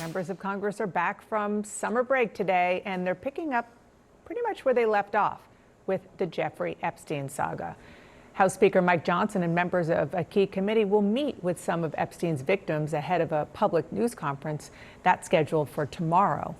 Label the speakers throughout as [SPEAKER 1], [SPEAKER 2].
[SPEAKER 1] Members of Congress are back from summer break today, and they're picking up pretty much where they left off with the Jeffrey Epstein saga. House Speaker Mike Johnson and members of a key committee will meet with some of Epstein's victims ahead of a public news conference that's scheduled for tomorrow.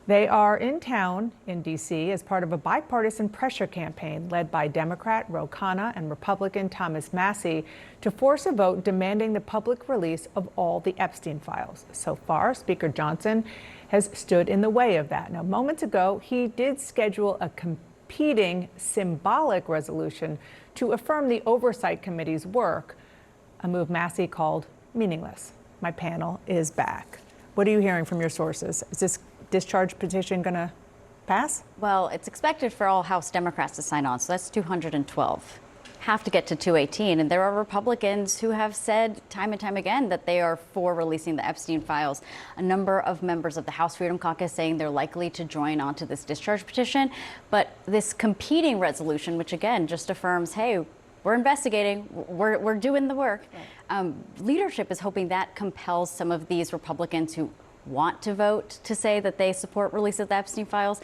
[SPEAKER 1] They are in town in D.C. as part of a bipartisan pressure campaign led by Democrat Ro Khanna and Republican Thomas Massie to force a vote demanding the public release of all the Epstein files. So far, Speaker Johnson has stood in the way of that. Now, moments ago, he did schedule a competing symbolic resolution to affirm the Oversight Committee's work, a move Massie called meaningless. My panel is back. What are you hearing from your sources? Is this discharge petition going to pass?
[SPEAKER 2] Well, it's expected for all House Democrats to sign on, so that's 212. Have to get to 218, and there are Republicans who have said time and time again that they are for releasing the Epstein files. A number of members of the House Freedom Caucus saying they're likely to join onto this discharge petition, but this competing resolution, which again just affirms, hey, we're investigating, we're doing the work. Right. Leadership is hoping that compels some of these Republicans who want to vote to say that they support release of the Epstein files,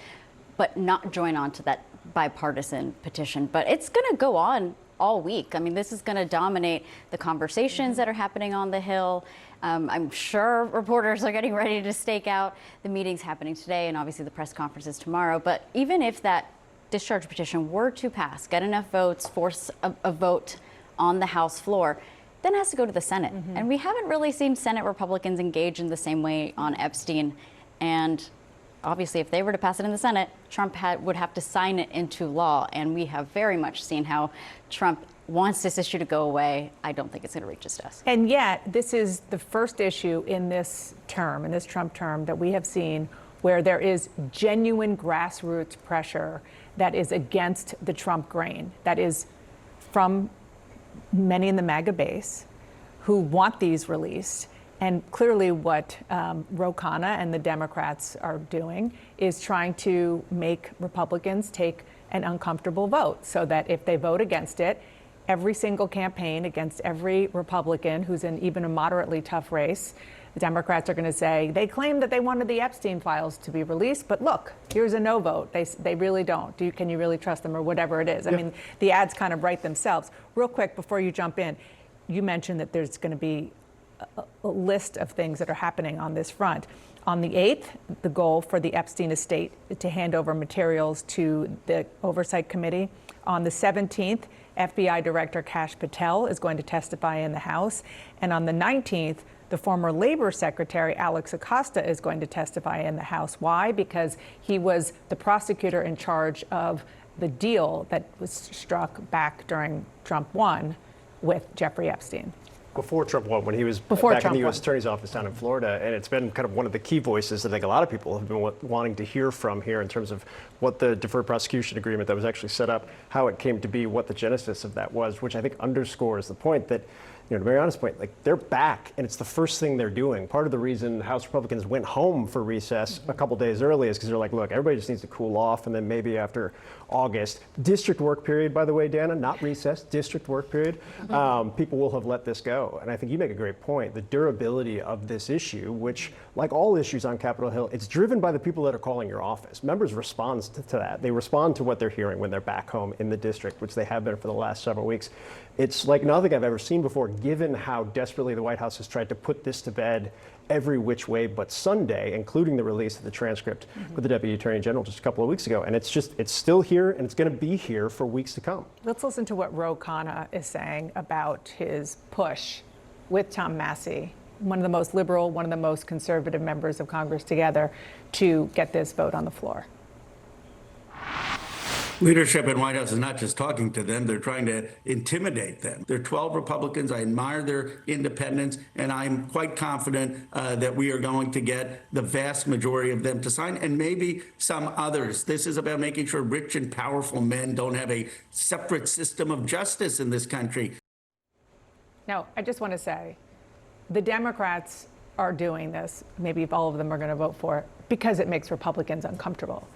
[SPEAKER 2] but not join on to that bipartisan petition. But it's going to go on all week. I mean, this is going to dominate the conversations that are happening on the Hill. I'm sure reporters are getting ready to stake out the meetings happening today and obviously the press conferences tomorrow. But even if that discharge petition were to pass, get enough votes, force a vote on the House floor, then it has to go to the Senate. And we haven't really seen Senate Republicans engage in the same way on Epstein. And obviously, if they were to pass it in the Senate, Trump would have to sign it into law. And we have very much seen how Trump wants this issue to go away. I don't think it's going to reach his desk.
[SPEAKER 1] And yet, this is the first issue in this term, in this Trump term, that we have seen where there is genuine grassroots pressure that is against the Trump grain, that is from many in the MAGA base who want these released. And clearly what Ro Khanna and the Democrats are doing is trying to make Republicans take an uncomfortable vote so that if they vote against it, every single campaign against every Republican who's in even a moderately tough race, the Democrats are going to say they claim that they wanted the Epstein files to be released, but look, here's a no vote. They really don't. Can you really trust them, or whatever it is? I mean, the ads kind of write themselves. Real quick, before you jump in, you mentioned that there's going to be a list of things that are happening on this front. On the 8th, the goal for the Epstein estate is to hand over materials to the Oversight Committee. On the 17th, FBI Director Kash Patel is going to testify in the House. And on the 19th, the former Labor Secretary, Alex Acosta, is going to testify in the House. Why? Because he was the prosecutor in charge of the deal that was struck back during Trump 1 with Jeffrey Epstein.
[SPEAKER 3] Before Trump won, when he was back in the U.S. Attorney's Office down in Florida. And it's been kind of one of the key voices that I think a lot of people have been wanting to hear from here in terms of what the deferred prosecution agreement that was actually set up, how it came to be, what the genesis of that was, which I think underscores the point that, you know, to very honest point, like, they're back and it's the first thing they're doing. Part of the reason House Republicans went home for recess a couple days early is because they're like, look, everybody just needs to cool off, and then maybe after August, district work period, by the way, Dana, not recess, district work period, people will have let this go. And I think you make a great point. The durability of this issue, which, like all issues on Capitol Hill, it's driven by the people that are calling your office. Members respond to that. They respond to what they're hearing when they're back home in the district, which they have been for the last several weeks. It's like nothing I've ever seen before, given how desperately the White House has tried to put this to bed every which way but Sunday, including the release of the transcript with the Deputy Attorney General just a couple of weeks ago. And it's still here, and it's going to be here for weeks to come.
[SPEAKER 1] Let's listen to what Ro Khanna is saying about his push with Tom Massie, one of the most liberal, one of the most conservative members of Congress, together to get this vote on the floor.
[SPEAKER 4] Leadership in White House is not just talking to them, they're trying to intimidate them. There are 12 Republicans. I admire their independence, and I'm quite confident that we are going to get the vast majority of them to sign, and maybe some others. This is about making sure rich and powerful men don't have a separate system of justice in this country.
[SPEAKER 1] Now, I just want to say, the Democrats are doing this, maybe if all of them are going to vote for it, because it makes Republicans uncomfortable.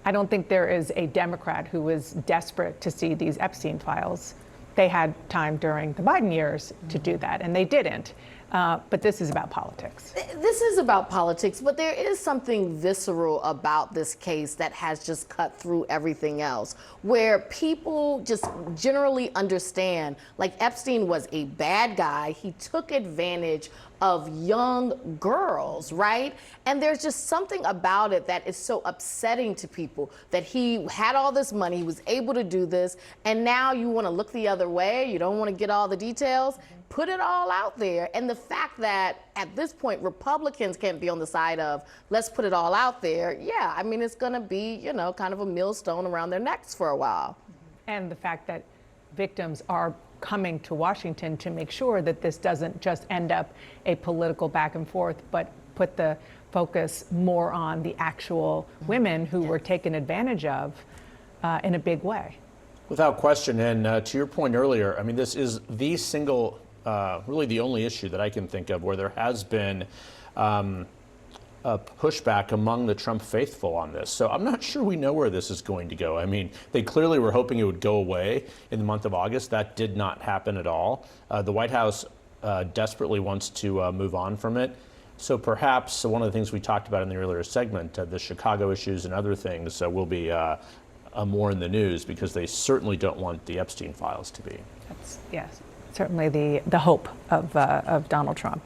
[SPEAKER 1] I don't think there is a Democrat who was desperate to see these Epstein files. They had time during the Biden years to do that, and they didn't. but this is about politics.
[SPEAKER 5] This is about politics, but there is something visceral about this case that has just cut through everything else, where people just generally understand, like, Epstein was a bad guy. He took advantage of young girls, right? And there's just something about it that is so upsetting to people, that he had all this money, he was able to do this, and now you want to look the other way, you don't want to get all the details. Put it all out there. And the fact that at this point Republicans can't be on the side of let's put it all out there, yeah, I mean, it's going to be, you know, kind of a millstone around their necks for a while.
[SPEAKER 1] And the fact that victims are coming to Washington to make sure that this doesn't just end up a political back and forth, but put the focus more on the actual women who were taken advantage of in a big way.
[SPEAKER 6] Without question. And to your point earlier, I mean, this is the single, really the only issue that I can think of where there has been a pushback among the Trump faithful on this. So I'm not sure we know where this is going to go. I mean, they clearly were hoping it would go away in the month of August. That did not happen at all. The White House desperately wants to move on from it. So perhaps one of the things we talked about in the earlier segment, the Chicago issues and other things will be more in the news, because they certainly don't want the Epstein files to be.
[SPEAKER 1] That's, yes, certainly the hope of Donald Trump.